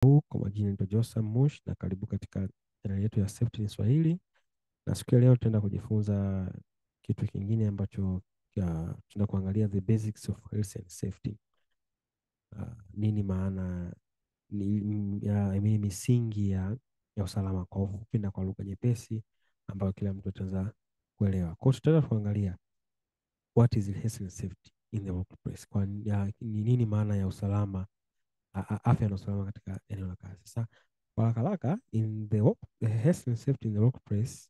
Kwa majina naitwa Josa Mush na karibu katika channel yetu ya Safety in Swahili. Na siku ya leo tutaenda kujifunza kitu kingine ambacho tuna kuangalia the basics of health and safety. Nini maana ni misingi ya usalama kwa ufupi na kwa lugha nyepesi ambayo kila mtu ataweza kuelewa. Kwa hiyo tutaenda kuangalia what is health and safety in the workplace. Ni nini maana ya usalama, afya na usalama katika eneo la kazi. Sasa kwa haraka haraka, the health and safety in the workplace,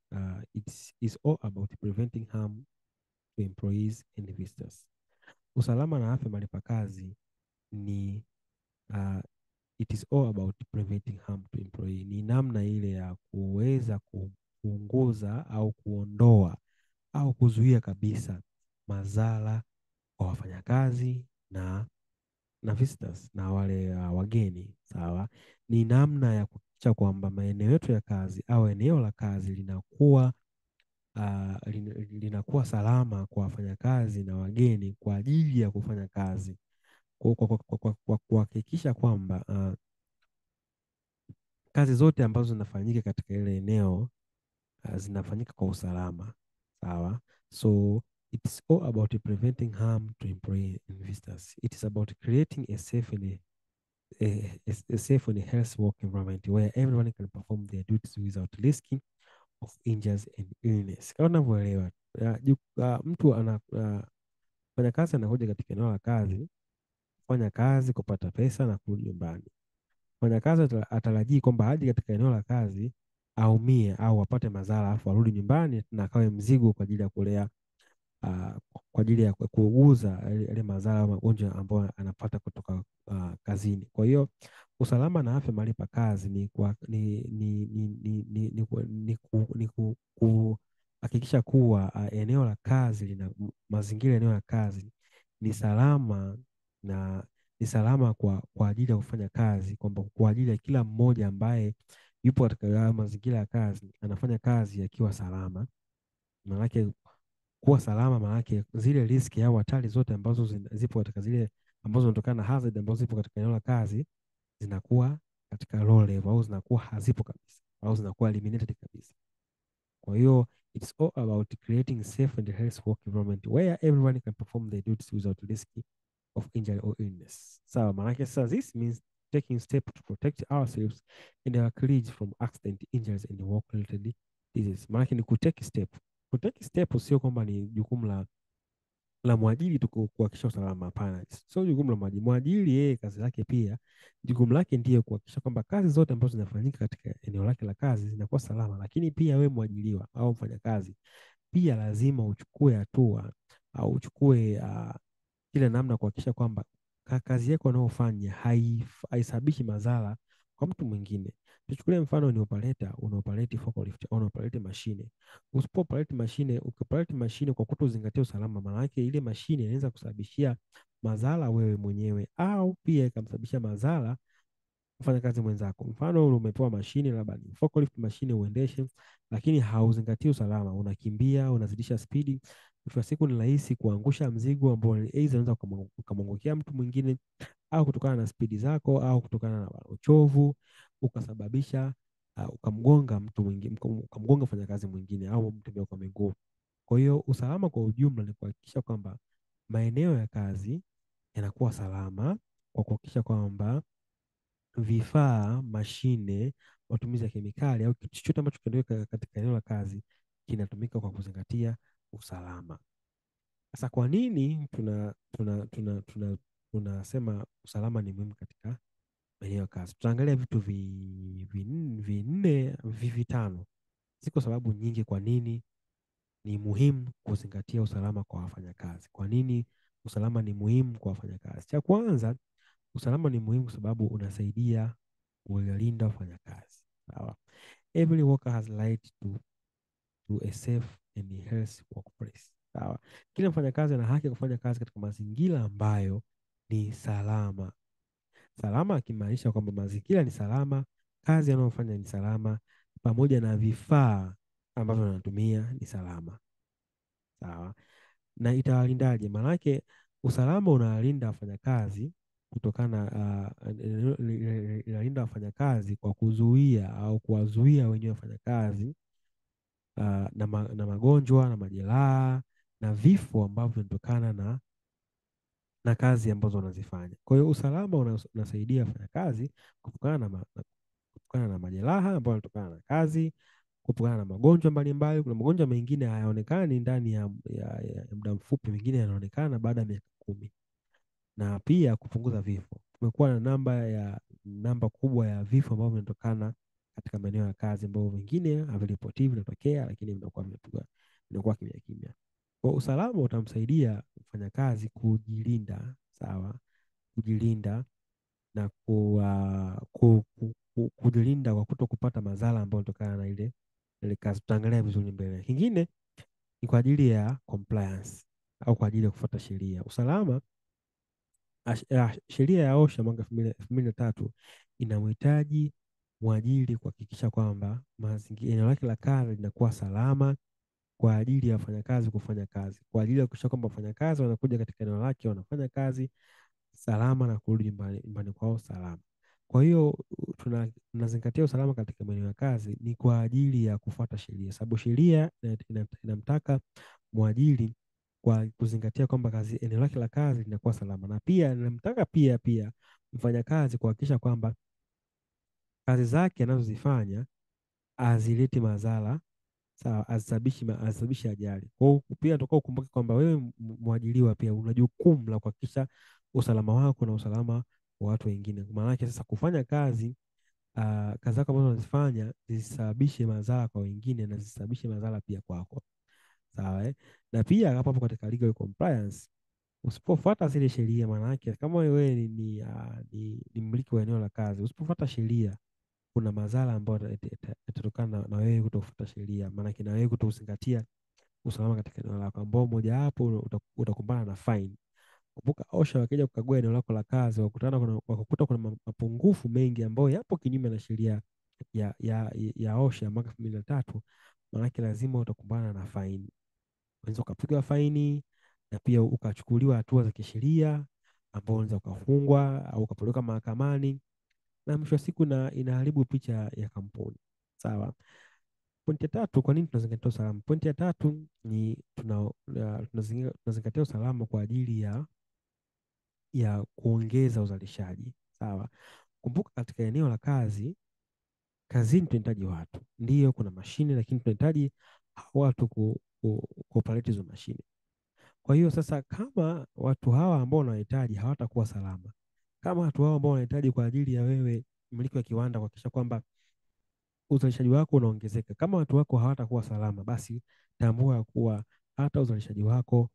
is all about preventing harm to employees and visitors. Usalama na afya mahali pa kazi ni uh, it is all about preventing harm to employee. Ni namna ile ya kuweza kupunguza au kuondoa au kuzuia kabisa madhara kwa wafanyakazi na visitors na wale wageni, sawa. Ni namna ya kuhakikisha kwamba maeneo yetu ya kazi au eneo la kazi linakuwa salama kwa wafanyakazi na wageni kwa ajili ya kufanya kazi, kwa kuhakikisha kwamba kazi zote ambazo zinafanyika katika ile eneo zinafanyika kwa usalama, sawa. So it's all about preventing harm to employee and visitors. It is about creating a safe and healthy work environment where everyone can perform their duties without risking of injuries and illness. Kama unavyoelewa, mtu fanya kazi anakuja katika eneo la kazi kufanya kazi, kupata pesa na kurudi nyumbani. Fanya kazi atarajii kwamba aje katika eneo la kazi aumie au apate madhara afu arudi nyumbani na akawe mzigo kwa ajili ya kulea kwa ajili ya kuuguza yale madhara au magonjwa ambayo anapata kutoka kazini. Kwa hiyo usalama na afya mahali pa kazi ni kuhakikisha kuwa eneo la kazi mazingira eneo la kazi ni salama na ni salama kwa ajili ya kufanya kazi, kwamba kwa ajili ya kila mmoja ambaye yupo katika mazingira ya kazi anafanya kazi akiwa salama. Maanake kuwa salama, maanake zile riski au hatari zote ambazo zipo katika zile ambazo zinatokana na hazard ambazo zipo katika eneo la kazi zinakuwa katika low level au zinakuwa hazipo kabisa au zinakuwa eliminated kabisa. Kwa hiyo it's all about creating safe and healthy work environment where everyone can perform their duties without risk of injury or illness. Sawa, maanake sasa this means taking steps to protect ourselves and our colleagues from accident, injuries and work related diseases. Maanake ni kutake step. Kutake step sio kwamba ni jukumu la mwajiri tu kuhakikisha usalama, hapana. Sio jukumu la mwajiri. Mwajiri yeye kazi yake pia jukumu lake ndiyo kuhakikisha kwamba kazi zote ambazo zinafanyika katika eneo lake la kazi zinakuwa salama, lakini pia wewe mwajiriwa au mfanyakazi pia lazima uchukue hatua au uchukue kila namna kuhakikisha kwamba kazi yako unayofanya haisababishi madhara kwa mtu mwingine. Tuchukulie mfano ni operator, una operate forklift au una operate mashine. Usipo operate mashine, ukioperate mashine kwa kutozingatia usalama, maana yake ile mashine inaweza kusababishia madhara wewe mwenyewe au pia ikamsababishia madhara mfanyakazi mwenzako. Mfano umepewa mashine labda ni forklift mashine uendeshe, lakini hauzingatii usalama, unakimbia, unazidisha spidi, mwisho wa siku ni rahisi kuangusha mzigo ambao aidha unaweza ukamwangukia mtu mwingine au kutokana na spidi zako au kutokana na uchovu ukasababisha ukamgonga mtu mwingine, ukamgonga mfanyakazi mwingine au mtembea kwa miguu. Kwa hiyo usalama kwa ujumla ni kuhakikisha kwamba maeneo ya kazi yanakuwa salama kwa kuhakikisha kwamba vifaa, mashine, matumizi ya kemikali au kitu chochote ambacho kinatumika katika eneo la kazi kinatumika kwa kuzingatia usalama. Sasa kwa nini tunasema usalama ni muhimu katika maeneo ya kazi? Tutaangalia vitu vinne vitano. Ziko sababu nyingi kwa nini ni muhimu kuzingatia usalama kwa wafanyakazi. Kwa nini usalama ni muhimu kwa wafanyakazi? Cha kwanza, usalama ni muhimu kwa sababu unasaidia kuwalinda wafanyakazi. Sawa. Every worker has right to a safe and healthy workplace. Sawa. Kila mfanyakazi ana haki ya kufanya kazi katika mazingira ambayo ni salama. Salama akimaanisha kwamba mazingira ni salama, kazi anayofanya ni salama, pamoja na vifaa ambavyo anatumia ni salama. Sawa. Na itawalindaje? Maanake usalama unawalinda wafanyakazi kutokana inalinda wafanyakazi kwa kuzuia au kuwazuia wenyewe wafanyakazi na magonjwa na majeraha na vifo ambavyo vinatokana na kazi ambazo wanazifanya. Kwa hiyo usalama unasaidia wafanyakazi kutokana na majeraha ambayo yanatokana na kazi, kutokana na magonjwa mbalimbali. Kuna magonjwa mengine hayaonekani ndani ya muda mfupi, mengine yanaonekana baada ya miaka 10, na pia kupunguza vifo. Kumekuwa na namba kubwa ya vifo ambavyo vinatokana katika maeneo ya kazi, ambavyo vingine haviripotiwi vinatokea, lakini vinakuwa kimya kimya. Kwa usalama utamsaidia mfanyakazi kujilinda, sawa, kujilinda na kujilinda kwa kuto kupata madhara ambayo yanatokana na ile kazi. Tutaangalia vizuri mbele. Kingine ni kwa ajili ya compliance au kwa ajili ya kufuata sheria. Usalama, sheria ya OSHA mwaka 2003 inamhitaji mwajiri kuhakikisha kwamba eneo lake la kazi linakuwa salama kwa ajili ya wafanyakazi kufanya kazi, kwa ajili ya kuhakikisha kwamba wafanyakazi wanakuja katika eneo lake wanafanya kazi salama na kurudi nyumbani kwao salama. Kwa hiyo tunazingatia usalama katika maeneo ya kazi ni kwa ajili ya kufuata sheria, sababu sheria inamtaka mwajiri kwa kuzingatia kwamba eneo lake la kazi linakuwa salama, na pia inamtaka pia mfanyakazi kuhakikisha kwamba kazi zake anazozifanya azileti madhara, sawa, azisabishi ajali. Kwa hiyo pia tunataka ukumbuke kwamba wewe mwajiriwa pia una jukumu la kuhakikisha usalama wako na usalama wa watu wengine. Maana yake sasa kufanya kazi zako ambazo unazifanya zisababishe madhara kwa wengine na zisababishe madhara pia kwako. Sawa, eh? Na pia hapo katika legal compliance, usipofuata zile sheria, maana yake kama wewe ni mmiliki wa eneo la kazi, usipofuata sheria kuna madhara ambayo yatatokana na wewe kutofuata sheria, maana yake na wewe kutozingatia usalama katika eneo lako, ambao mojawapo utakumbana na fine. Kumbuka OSHA wakija kukagua eneo lako la kazi wakakuta kuna mapungufu mengi ambayo yapo kinyume na sheria ya OSHA mwaka 2003, maana yake lazima utakumbana na fine. Unaweza ukapigwa faini na pia ukachukuliwa hatua za kisheria, ambao unaweza ukafungwa au ukapelekwa mahakamani, na mwisho wa siku inaharibu picha ya kampuni. Sawa. Pointi ya tatu, kwa nini tunazingatia usalama? Pointi ya tatu ni tunazingatia usalama kwa ajili ya kuongeza uzalishaji. Sawa. Kumbuka katika eneo la kazi, kazini tunahitaji watu. Ndiyo kuna mashine, lakini tunahitaji watu kuoperate hizo mashine. Kwa hiyo sasa, kama watu hawa ambao wanahitaji hawatakuwa salama, kama watu hawa ambao wanahitaji kwa ajili ya wewe mmiliki wa kiwanda kuhakikisha kwamba uzalishaji wako unaongezeka, kama watu wako hawatakuwa salama, basi tambua kuwa hata uzalishaji wako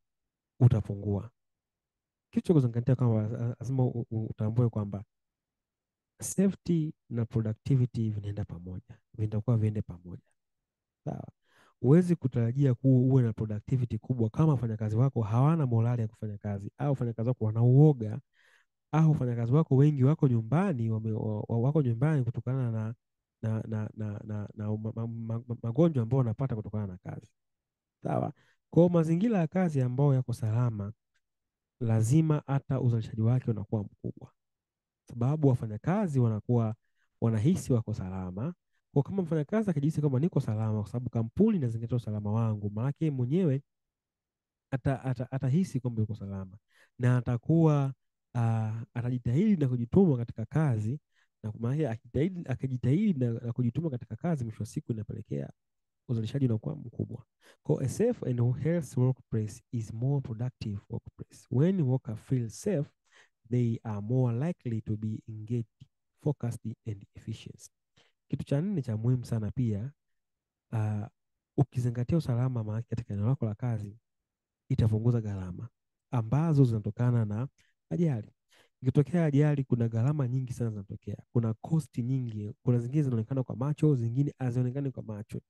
utapungua. Kitu cha kuzingatia kwamba lazima utambue kwamba safety na productivity vinaenda pamoja, vitakuwa viende pamoja. Sawa. Huwezi kutarajia kuwa uwe na productivity kubwa kama wafanyakazi wako hawana morali ya kufanya kazi, au wafanyakazi wako wana uoga, au wafanyakazi wako wengi wako nyumbani kutokana na magonjwa ambayo wanapata kutokana na kazi. Sawa. Kwa mazingira ya kazi ambayo yako salama, lazima hata uzalishaji wake unakuwa mkubwa, sababu wafanyakazi wanakuwa wanahisi wako salama. Kwa kama mfanyakazi akijihisi kwamba niko salama kwa sababu kampuni inazingatia usalama wangu, maana yake mwenyewe atahisi kwamba yuko salama, na atakuwa atajitahidi na kujituma katika kazi, na maana akijitahidi na kujituma katika kazi, mwisho wa siku inapelekea uzalishaji unakuwa mkubwa. Kwa a safe and healthy workplace is more productive workplace. When workers feel safe, they are more likely to be engaged, focused and efficient. Kitu cha nne cha muhimu sana pia, ukizingatia usalama maana katika eneo lako la kazi, itapunguza gharama ambazo zinatokana na ajali. Ikitokea ajali, kuna gharama nyingi sana zinatokea, kuna kosti nyingi, kuna zingine zinaonekana kwa macho, zingine hazionekani kwa macho,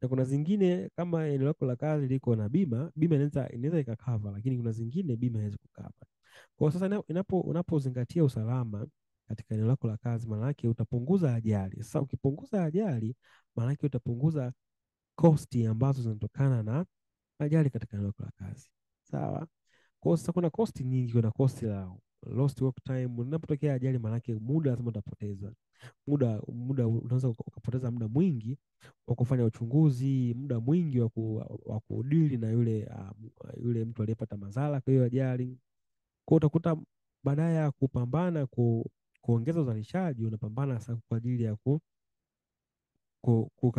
na kuna zingine kama eneo lako la kazi liko na bima inaweza ikakava, lakini kuna zingine bima haiwezi kukava. Kwa sasa unapozingatia usalama katika eneo lako la kazi, maana yake utapunguza ajali. Sasa ukipunguza ajali, maana yake utapunguza kosti ambazo zinatokana na ajali katika eneo lako la kazi. Sawa. Kwa sasa kuna kosti nyingi, kuna kosti lost work time. Unapotokea ajali, maanake muda lazima utapoteza muda, unaweza ukapoteza muda mwingi wa kufanya uchunguzi, muda mwingi wa kudili na yule mtu aliyepata madhara kwa hiyo ajali. Kwa utakuta badala ya kupambana kuongeza uzalishaji, unapambana sasa kwa ajili ya ku, ku, ku,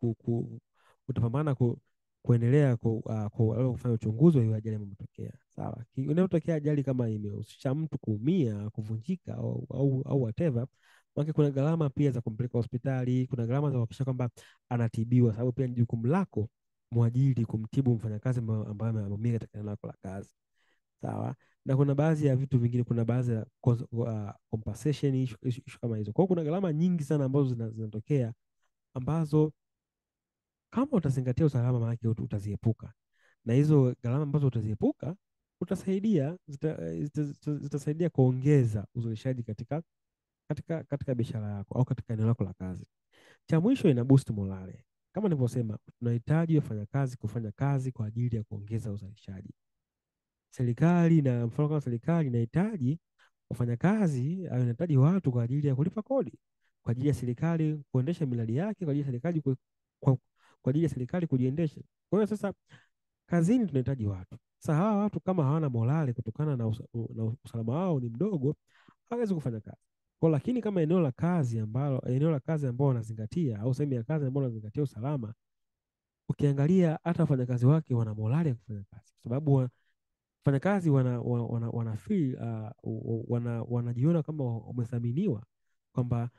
ku, ku, utapambana kuendelea kufanya uchunguzi wa hiyo ajali imetokea. Sawa, inapotokea ajali kama imehusisha mtu kuumia, kuvunjika au whatever, maana kuna gharama pia za kumpeleka hospitali, kuna gharama za kuhakikisha kwamba anatibiwa, sababu pia ni jukumu lako mwajiri kumtibu mfanyakazi ambaye ameumia katika eneo lako la kazi. Sawa, na kuna baadhi ya vitu vingine, kuna baadhi ya compensation issue kama hizo. Kwa hiyo kuna gharama nyingi sana ambazo zinatokea ambazo kama utazingatia usalama, maana yake utaziepuka, na hizo gharama ambazo utaziepuka zitasaidia kuongeza uzalishaji katika biashara yako au katika eneo lako la kazi. Cha mwisho, ina boost morale. Kama nilivyosema, tunahitaji wafanyakazi kufanya kazi kwa ajili ya kuongeza uzalishaji. Mfano kama serikali inahitaji wafanyakazi au inahitaji watu kwa ajili ya kulipa kodi, kwa ajili ya serikali kuendesha miradi yake, kwa ajili ya serikali kwa ajili ya serikali kujiendesha. Kwa hiyo sasa kazini tunahitaji watu. Sasa hawa watu kama hawana morale kutokana na usalama wao ni mdogo, hawezi kufanya kazi. Lakini kama eneo la kazi ambao wanazingatia, au sehemu ya kazi ambao wanazingatia usalama, ukiangalia hata wafanyakazi wake wana morale ya kufanya kazi, kwa sababu wafanyakazi wanajiona kama wamethaminiwa, kwamba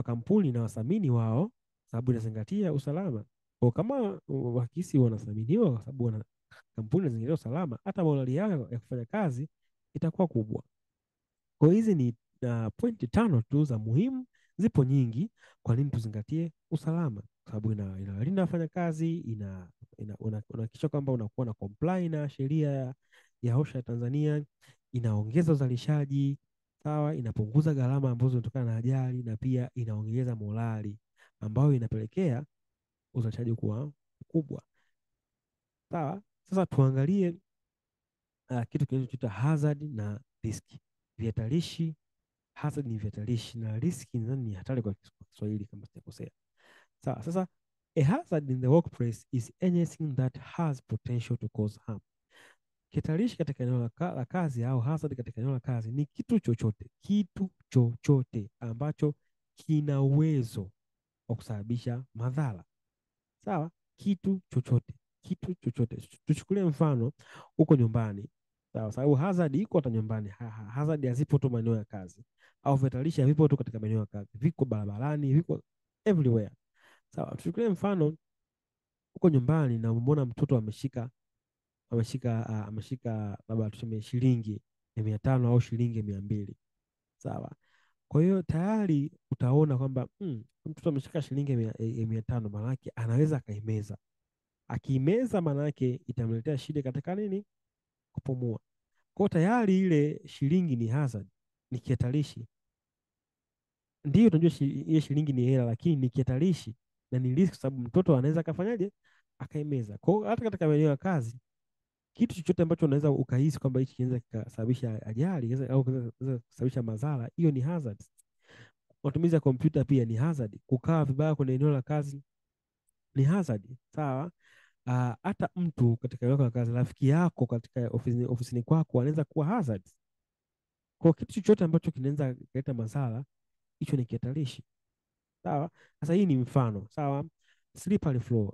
kampuni inawathamini wao sababu inazingatia usalama. Kwa kama wakisi wanathaminiwa kwa sababu kampuni inazingatia usalama, hata morali yao ya kufanya kazi itakuwa kubwa. Kwa hizi ni pointi 5 tu za muhimu, zipo nyingi kwa nini tuzingatie usalama, kwa sababu inalinda wafanyakazi, unahakikisha kwamba unakuwa na comply na sheria ya OSHA ya Tanzania, inaongeza uzalishaji, sawa, inapunguza gharama ambazo zinatokana na ajali, na pia inaongeza morali ambayo inapelekea uzalishaji kuwa mkubwa. Sawa, sasa tuangalie kitu kinachoitwa hazard na riski. Vihatarishi. Hazard ni vihatarishi na riski ni hatari kwa Kiswahili kama sijakosea. Sawa, sasa a hazard in the workplace is anything that has potential to cause harm. Kihatarishi katika eneo la kazi au hazard katika eneo la kazi ni kitu chochote ambacho kina uwezo wa kusababisha madhara. Sawa, kitu chochote. Tuchukulie mfano uko nyumbani. Sawa, sababu hazard iko hata nyumbani. Hazard hazipo tu maeneo ya kazi, au vihatarishi havipo tu katika maeneo ya kazi, viko barabarani, viko everywhere. Sawa, tuchukulie mfano uko nyumbani na umeona mtoto ameshika labda tuseme shilingi 500 au shilingi 200. Sawa, kwa hiyo tayari utaona kwamba mtoto ameshika shilingi 500, maana yake anaweza akaimeza. Akiimeza maana yake itamletea shida katika nini? Kupumua. Kwa tayari ile shilingi ni hazard, ni kihatarishi. Ndio tunajua ile shilingi ni hela, lakini ni kihatarishi na ni risk, sababu mtoto anaweza akafanyaje? Akaimeza. Kwa hiyo hata katika maeneo ya kazi, kitu chochote ambacho unaweza ukahisi kwamba hichi kinaweza kusababisha ajali au kinaweza kusababisha madhara, hiyo ni hazard. Matumizi ya kompyuta pia ni hazard. Kukaa vibaya kwenye eneo la kazi ni hazard. Sawa, hata mtu katika eneo la kazi, rafiki yako katika ofisini kwako anaweza kuwa hazard. Kwa kitu chochote ambacho kinaweza kuleta madhara, hicho ni kihatarishi. Sawa, sasa hii ni mfano. Sawa, slippery floor,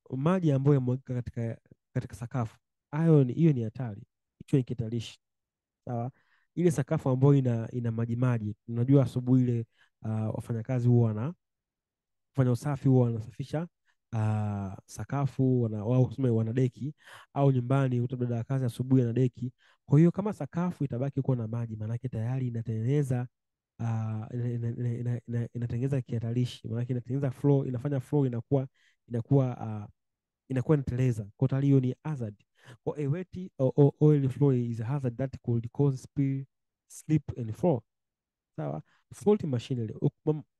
maji ambayo yamwagika katika sakafu, hiyo ni hatari, hicho ni kihatarishi. Sawa, ile sakafu ambayo ina maji, unajua asubuhi ile wafanyakazi huwa wanafanya usafi, huwa wanasafisha sakafu, wana deki, au nyumbani utabada kazi asubuhi na deki. Kwa hiyo kama sakafu itabaki kuwa na maji, maanake tayari inatengeneza inatengeneza kihatarishi, maanake inatengeneza flow, inafanya flow inakuwa inateleza. Kwa tayari hiyo ni hazard. Kwa a wet or oil flow is a hazard that could cause spill, slip and fall. Sawa, faulty machinery,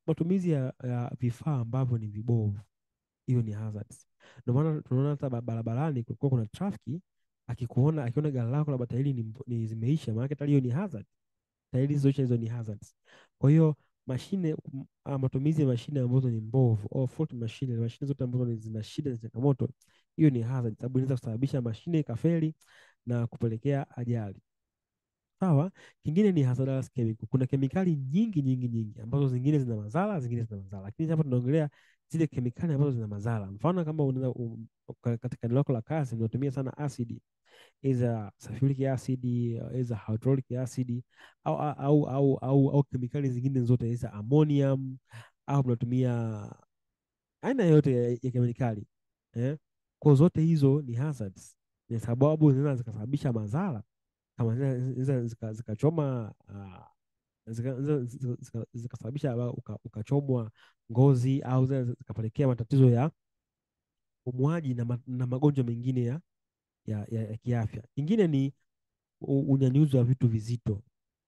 matumizi ya vifaa ambavyo ni vibovu, hiyo ni hazards. Ndio maana tunaona hata barabarani kulikuwa kuna trafiki, akiona gari lako labda tairi ni zimeisha, maana tayari hiyo ni hazard. Tairi hizo ni hazards. Kwa hiyo mashine, matumizi ya mashine ambazo ni mbovu au fault machine, mashine zote ambazo zina shida na changamoto, hiyo ni hazard, sababu inaweza kusababisha mashine ikafeli na kupelekea ajali. Sawa. Kingine ni hazardous chemical. Kuna kemikali nyingi nyingi nyingi ambazo zingine zina madhara, zingine zina madhara, lakini hapa tunaongelea zile kemikali ambazo zina madhara. Mfano kama katika eneo lako la kazi unatumia sana asidi, either sulfuric acid, either hydraulic acid, au kemikali zingine zote, either ammonium, au mnatumia aina yote ya kemikali kwa zote hizo ni hazards, ni sababu zinaweza zikasababisha madhara, kama zinaweza zikachoma, zikasababisha ukachomwa ngozi, au zikapelekea matatizo ya upumuaji na magonjwa mengine ya kiafya. Ingine ni unyanyuzi wa vitu vizito.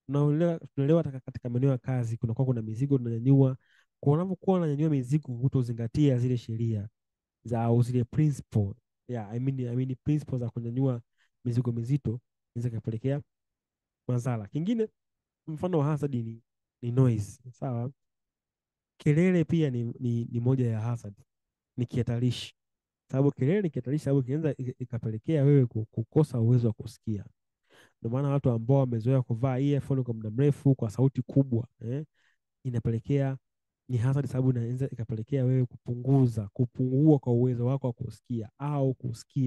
Tunaelewa katika maeneo ya kazi kuna mizigo tunanyanyua. Kwa unapokuwa unanyanyua mizigo, hutozingatia zile sheria au zile principle, I mean principles za kunyanyua mizigo mizito, inaweza kupelekea madhara. Kingine mfano wa hazard ni noise. Sawa. Kelele pia ni moja ya hazard, ni kihatarishi. Sababu kelele ni kihatarishi, sababu kinaweza ikapelekea wewe kukosa uwezo wa kusikia. Ndio maana watu ambao wamezoea kuvaa earphone kwa muda mrefu kwa sauti kubwa, inapelekea ni hazard, sababu inaweza ikapelekea wewe kupungua kwa uwezo wako wa kusikia au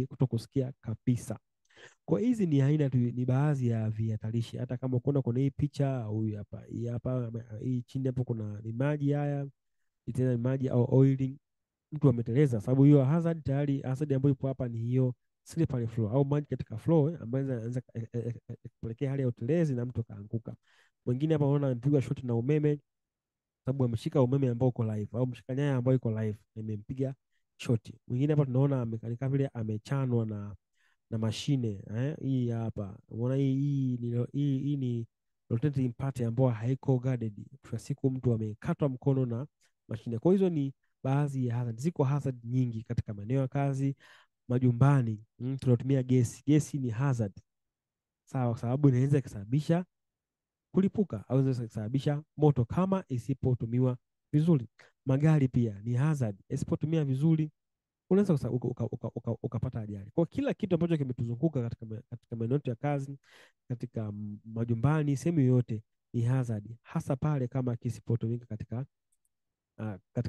kutokusikia kabisa. Kwa hizi ni aina tu, ni baadhi ya vihatarishi. Hata kama kuna hii picha, huyu hapa, hii chini hapo kuna ni maji haya, tena ni maji au oiling, mtu ameteleza. Sababu hiyo hazard tayari, hazard ambayo ipo hapa ni hiyo slippery floor au maji katika floor, ambayo inaweza kupelekea hali ya utelezi na mtu kaanguka. Mwingine hapa unaona amepigwa shoti na umeme, sababu ameshika umeme ambao uko live, au ameshika nyaya ambayo iko live imempiga shoti. Mwingine hapa tunaona amekalika vile amechanwa na mashine hii hapa. Unaona hii ni rotating part ambayo haiko guarded. Kwa siku mtu amekatwa mkono na mashine. Kwa hizo ni baadhi ya hazard. Ziko hazard nyingi katika maeneo ya kazi, majumbani. Tunatumia gesi. Gesi ni hazard. Sawa, kwa sababu inaweza kusababisha kulipuka au inaweza kusababisha moto kama isipotumiwa vizuri. Magari pia ni hazard. Isipotumia vizuri unaweza ukapata ajali. Kwa kila kitu ambacho kimetuzunguka katika maeneo yetu ya kazi, katika majumbani, sehemu yoyote ni hazard, hasa pale kama kisipotumika katika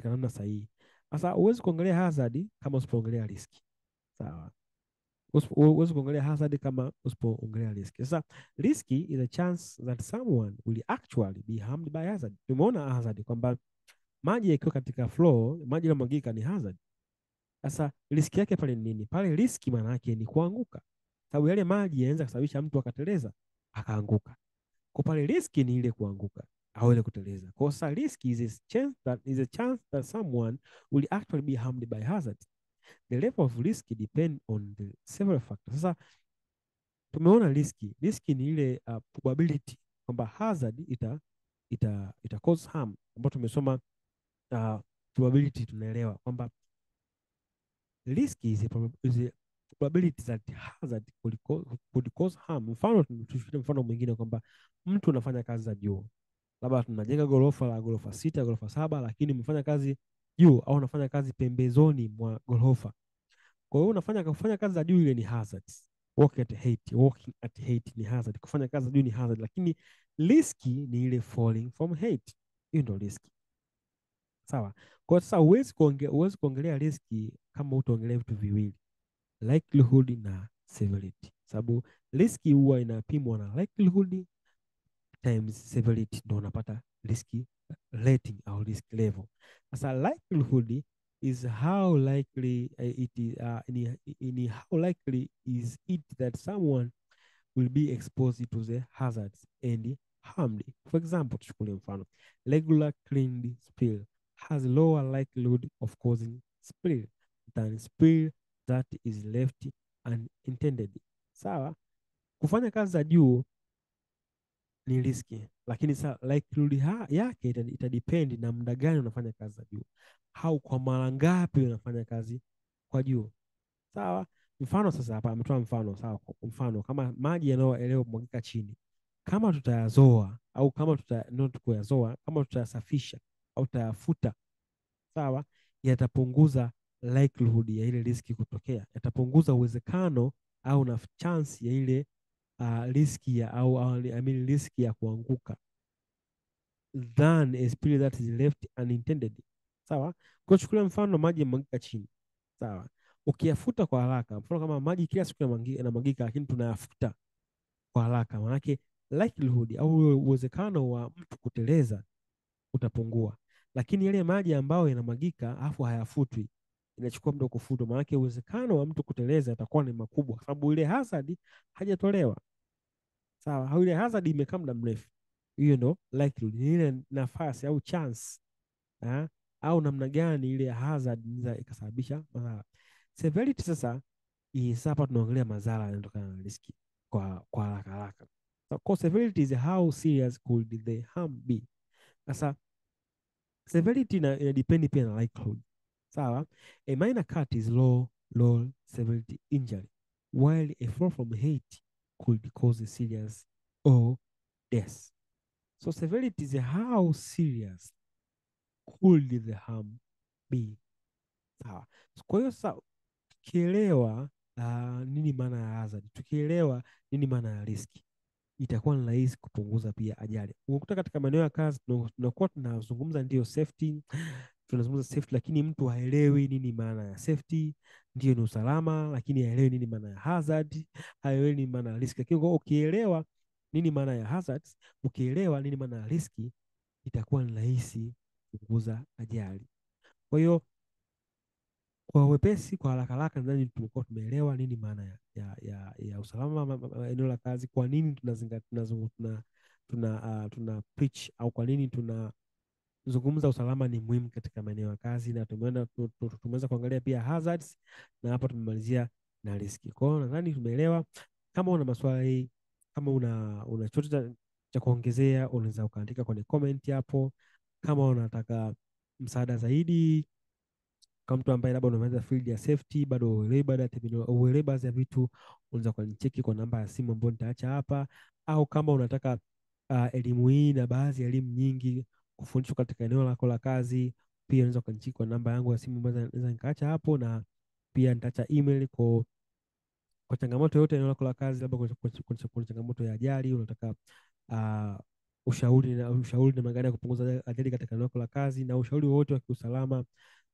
namna sahihi. Sasa huwezi kuongelea hazard kama usipoongelea riski. Sawa. Huwezi kuongelea hazard kama usipoongelea riski. Sasa riski is a chance that someone will actually be harmed by hazard. Tumeona hazard kwamba maji yakiwa katika flow, maji yanamwagika ni hazard. Sasa riski yake pale ni nini? Pale riski maana yake ni kuanguka, sababu yale maji yanaweza kusababisha mtu akateleza akaanguka. Kwa pale riski ni ile kuanguka au ile kuteleza. Kwa sasa risk is a chance that someone will actually be harmed by hazard. The level of risk depend on the several factors. Sasa tumeona riski ni ile probability kwamba hazard ita cause harm, ambapo tumesoma probability. Tunaelewa kwamba risk is a probability that hazard could cause harm. Mfano mwingine kwamba mtu anafanya kazi za juu, labda tunajenga ghorofa la ghorofa 6, ghorofa 7, lakini umefanya kazi juu au unafanya kazi pembezoni mwa ghorofa. Kwa hiyo kufanya kazi za juu, ile ni hazards. Walking at height ni hazard. Kufanya kazi za juu ni hazard, lakini riski ni ile falling from height. Hiyo ndio riski. Sawa. Kwa sasa huwezi kuongelea riski kama utaongelea vitu viwili, likelihood na severity. Sababu riski huwa inapimwa na likelihood times severity, ndio unapata riski rating au risk level. Sasa likelihood is how likely how likely is it that someone will be exposed to the hazards and harmed. For example, tuchukulie mfano, regular cleaned spill has lower likelihood of causing spill than spill that is left unintended. Sawa. Kufanya kazi za juu ni riski, lakini likelihood yake itadepend na muda gani unafanya kazi za juu au kwa mara ngapi unafanya kazi kwa juu. Sawa. Mfano sasa, hapa ametoa mfano sawa. Mfano kama maji yanayomwagika chini, kama tutayazoa au kama not kuyazoa, kama tutayasafisha au tutayafuta, sawa, yatapunguza likelihood ya ile riski kutokea, yatapunguza uwezekano au na chance ya ile riski ya I mean riski ya kuanguka than a spill that is left unintended. Sawa, kwa chukulia mfano maji yamwagika chini, sawa, ukiyafuta kwa haraka, mfano kama maji kila siku yanamwagika, lakini tunayafuta kwa haraka, maanake likelihood au uwezekano wa mtu kuteleza utapungua. Lakini yale maji ambayo yanamwagika afu hayafutwi, inachukua muda kufutwa, maanake uwezekano wa mtu kuteleza itakuwa ni makubwa, kwa sababu ile hazard hajatolewa. Sawa, au ile hazard imekaa muda mrefu. Hiyo ndo likelihood, ni ile nafasi au chance au namna gani ile hazard inaweza ikasababisha madhara. Severity sasa hapa tunaongelea madhara yanayotokana na riski kwa haraka haraka. So, severity is how serious could the harm be. Sasa severity ina depend pia na likelihood. Sawa, a minor cut is low severity injury, while a fall from height could cause a serious or death. So severity is how serious could the harm be. Sawa. Kwa hiyo sasa tukielewa nini maana ya hazard, tukielewa nini maana ya riski, itakuwa ni rahisi kupunguza pia ajali. Ukuta katika maeneo ya kazi tunakuwa tunazungumza ndio safety, tunazungumza safety, lakini mtu haelewi nini maana ya safety. Ndio ni usalama, lakini haelewi nini maana ya hazard, haelewi nini maana ya riski. Lakini ukielewa nini maana ya hazard, ukielewa nini maana ya riski, itakuwa ni rahisi kupunguza ajali. Kwa hiyo kwa wepesi, kwa haraka haraka, nadhani tumekuwa tumeelewa nini maana ya usalama eneo la kazi, kwa nini tuna preach au kwa nini tunazungumza usalama ni muhimu katika maeneo ya kazi, na tumeweza kuangalia pia hazards, na hapa tumemalizia na riski. Kwa hiyo nadhani tumeelewa. Kama una maswali, kama una chochote cha kuongezea, unaweza ukaandika kwenye comment hapo. Kama unataka msaada zaidi, kama mtu ambaye labda unamaliza field ya safety, bado uelewe baadhi ya vitu, unaweza kunicheki kwa namba ya simu ambayo nitaacha hapa, au kama unataka elimu hii na baadhi ya elimu nyingi kufundishwa katika eneo lako la kazi, pia unaweza kunicheki kwa namba yangu ya simu ambayo naweza nikaacha hapo, na pia nitaacha email kwa changamoto yote eneo lako la kazi, labda kwa changamoto ya ajali, unataka ushauri namna gani ya kupunguza ajali katika eneo lako la kazi, na ushauri wowote wa kiusalama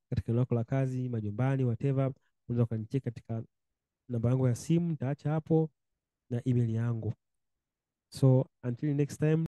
katika eneo lako la kazi, majumbani, whatever, unaweza ukanicheki katika namba yangu ya simu nitaacha hapo, na email yangu. So until next time.